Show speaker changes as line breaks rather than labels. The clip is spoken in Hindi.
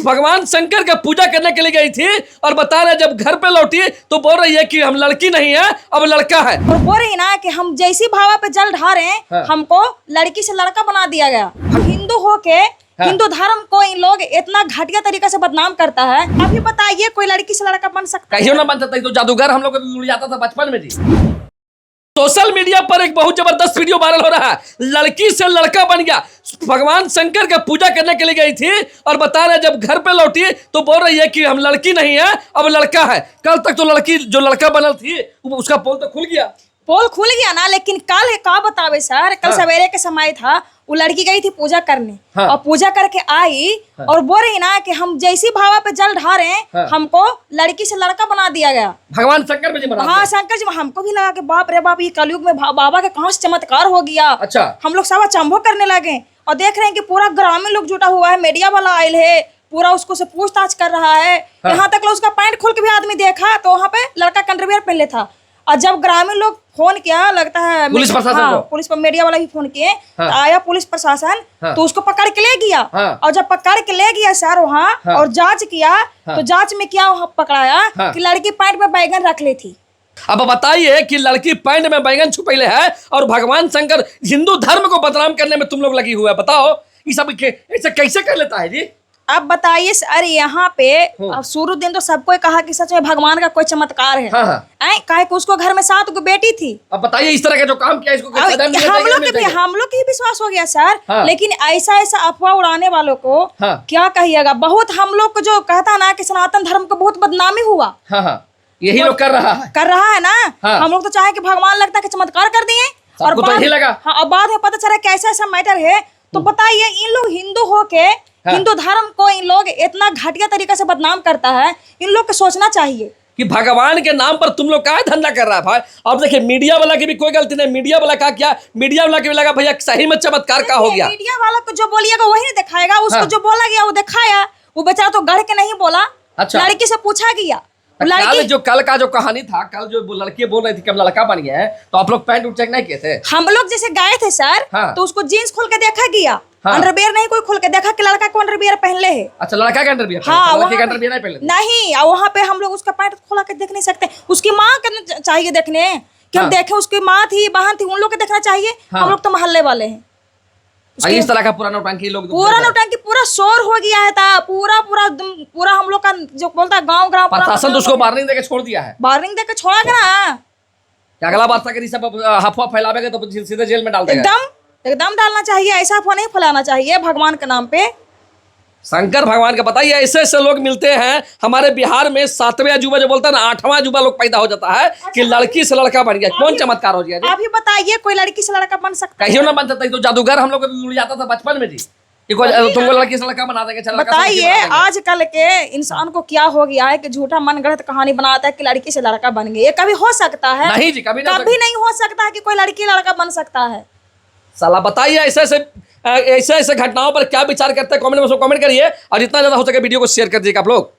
भगवान शंकर का पूजा करने के लिए गई थी और बता रहे जब घर पे लौटी तो बोल रही है कि हम लड़की नहीं है अब लड़का है।
और बोल रही ना कि हम जैसी भावा पे जल ढारे
हाँ।
हमको लड़की से लड़का बना दिया गया। हम हिंदू होके हिंदू धर्म को इन लोग इतना घटिया तरीके से बदनाम करता है। अभी बताइए कोई लड़की से लड़का बन सकता है?
कहीं ना बन सकता है। तो जादूगर हम लोग को जाता था बचपन में जी। सोशल मीडिया पर एक बहुत जबरदस्त वीडियो वायरल हो रहा है, लड़की से लड़का बन गया। भगवान शंकर का पूजा करने के लिए गई थी और बता रहे जब घर पे लौटी तो बोल रही है कि हम लड़की नहीं है अब लड़का है। कल तक तो लड़की जो लड़का बनल थी उसका पोल तो खुल गया।
पोल खुल गया ना, लेकिन कल का बतावे सर, कल सवेरे के समय था, वो लड़की गई थी पूजा करने।
हाँ।
और पूजा करके आई और बोल रही ना कि हम जैसी भावा पे जल ढारे हमको लड़की से लड़का बना दिया गया।
भगवान शंकर जी बना
हाँ शंकर जी, हमको भी लगा कि बाप रे बाप ये कलयुग में बाबा के कहाँ से चमत्कार हो गया।
अच्छा।
हम लोग सब अचंभो करने लगे और देख रहे हैं कि पूरा ग्रामीण लोग जुटा हुआ है, मीडिया वाला आयल है, पूरा उसको से पूछताछ कर रहा है।
हाँ।
यहाँ तक उसका पैंट खोल के भी आदमी देखा तो वहाँ पे लड़का का अंडरवियर पहले था। और जब ग्रामीण लोग फोन किया, लगता है
पुलिस प्रशासन
हाँ,
को,
पुलिस पर मीडिया वाला भी फोन किए।
हाँ।
तो आया पुलिस प्रशासन।
हाँ।
तो उसको पकड़ के ले गया।
हाँ।
और जब पकड़ के ले गया सर वहाँ
हाँ।
और जांच किया तो जांच में क्या वहाँ पकड़ाया
हाँ।
कि लड़की पैंट में बैगन रख ली थी।
अब बताइए कि लड़की पैंट में बैगन छुपैले है और भगवान शंकर हिंदू धर्म को बदनाम करने में तुम लोग लगी हुआ है। बताओ ये सब ऐसे कैसे कर लेता है जी?
अब बताइए सर, यहाँ पे अब शुरू दिन तो सबको कहा कि सच में भगवान का कोई चमत्कार है।
हाँ हाँ।
काहे कि उसको घर में 7 गो बेटी थी।
अब बताइए इस तरह का जो काम किया इसको
हम लोग के भी विश्वास हो गया सर।
हाँ।
लेकिन ऐसा अफवाह उड़ाने वालों को
हाँ।
क्या कहिएगा। बहुत हम लोग को जो कहता ना कि सनातन धर्म को बहुत बदनामी हुआ।
हाँ हाँ, यही लोग कर रहा है
ना।
हाँ।
हम लोग तो चाहे कि भगवान लगता है कि चमत्कार कर दिए और
सबको तो यही लगा।
हाँ, और बाद में पता चला कि ऐसा मैटर है। तो बताइए इन लोग हिंदू होके हिंदू धर्म को इन लोग इतना घटिया तरीके से बदनाम करता है। इन लोग को सोचना चाहिए
कि भगवान के नाम पर तुम लोग क्या धंधा कर रहा है भाई। अब देखिए मीडिया वाला की भी कोई गलती नहीं। मीडिया वाला का क्या, मीडिया वाला के भी लगा भैया सही में चमत्कार का हो गया।
मीडिया वाला को जो बोलिएगा वही नहीं दिखाएगा। उसको जो बोला गया वो दिखाया। वो बेचारा तो गढ़ के नहीं बोला।
अच्छा।
लड़की से पूछा गया।
कल का जो कहानी था, कल जो लड़की बोल रही थी कि हम लड़का बन गया है, तो आप लोग पैंट चेक नहीं किए थे?
हम लोग जैसे गए थे सर।
हाँ।
तो उसको जीन्स खोल के देखा गया।
हाँ।
अंडरवियर नहीं कोई खोल के देखा कि लड़का को अंडरवियर पहन ले है।
अच्छा, लड़का का अंडरवियर?
हाँ,
लड़के का अंडरवियर नहीं पहन ले?
नहीं, और वहाँ पे हम लोग उसका पैंट खोला के देख नहीं सकते। उसकी माँ के चाहिए देखने कि हम देखें। उसकी माँ थी, बहन थी, उन लोग को देखना चाहिए। हम लोग तो मोहल्ले वाले हैं।
इस तरह का पूरा नौटंकी लोग
पूरा शोर हो गया है। पूरा हम लोग का जो बोलता है गाँव
प्रशासन तो उसको वार्निंग देके छोड़ दिया है।
वार्निंग देके छोड़ा गया ना।
अगला बात था कि सब अफवाह फैलावेगा तो सीधे जेल में डाल देगा।
एकदम डालना चाहिए। ऐसा अफवाह नहीं फैलाना चाहिए भगवान के नाम पे।
शंकर भगवान का बताइए ऐसे ऐसे लोग मिलते हैं हमारे बिहार में। 7वें अजूबा जो बोलता है ना, 8वां अजूबा लोग पैदा हो जाता है कि लड़की से लड़का बन गया। कौन चमत्कार हो गया?
अभी बताइए कोई लड़की से लड़का बन सकता है?
कहीं ना बन सकता है। तो जादूगर हम लोग को जाता था बचपन में जी, तुमको लड़की से लड़का बना देंगे।
बताइए आजकल के इंसान को क्या हो गया है कि झूठा मनगढ़ंत कहानी बनाता है कि लड़की से लड़का बन गया। ये कभी हो सकता है?
नहीं जी, कभी
नहीं हो सकता है कि कोई लड़की लड़का बन सकता है।
साला बताइए ऐसे ऐसे घटनाओं पर क्या विचार करते हैं? कमेंट में कमेंट करिए और जितना ज्यादा हो सके वीडियो को शेयर कर दीजिएगा आप लोग।